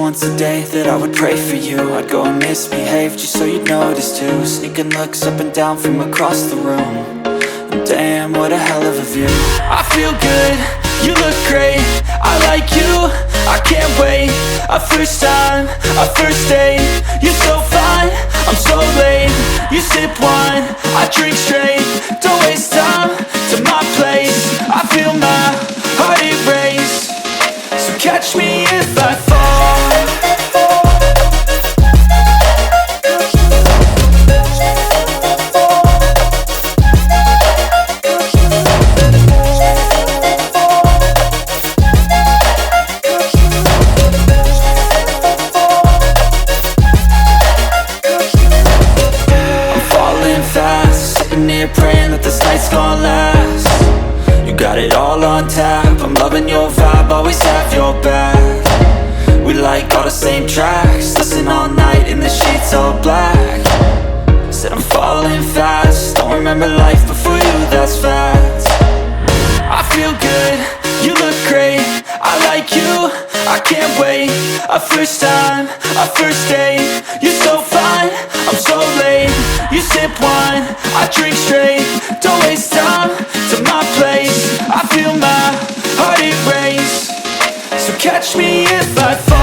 once a day that I would pray for you. I'd go and misbehave just so you'd notice too. Sneaking looks up and down from across the room. And damn, what a hell of a view. I feel good, you look great, I like you, I can't wait. A first time, a first date. You're so fine, I'm so late. You sip wine, I drink straight. Don't waste time to my place. I feel my heart erase. So catch me if I fall. Praying that this night's gonna last. You got it all on tap, I'm loving your vibe, always have your back. We like all the same tracks, listen all night in the sheets all black. Said I'm falling fast, don't remember life before you, that's fact. I feel good, you look great, I like you, I can't wait. A first time, a first date. You're so fine, I'm so late. You sip wine, I drink straight. Don't waste time to my place. I feel my heart erase. So catch me if I fall.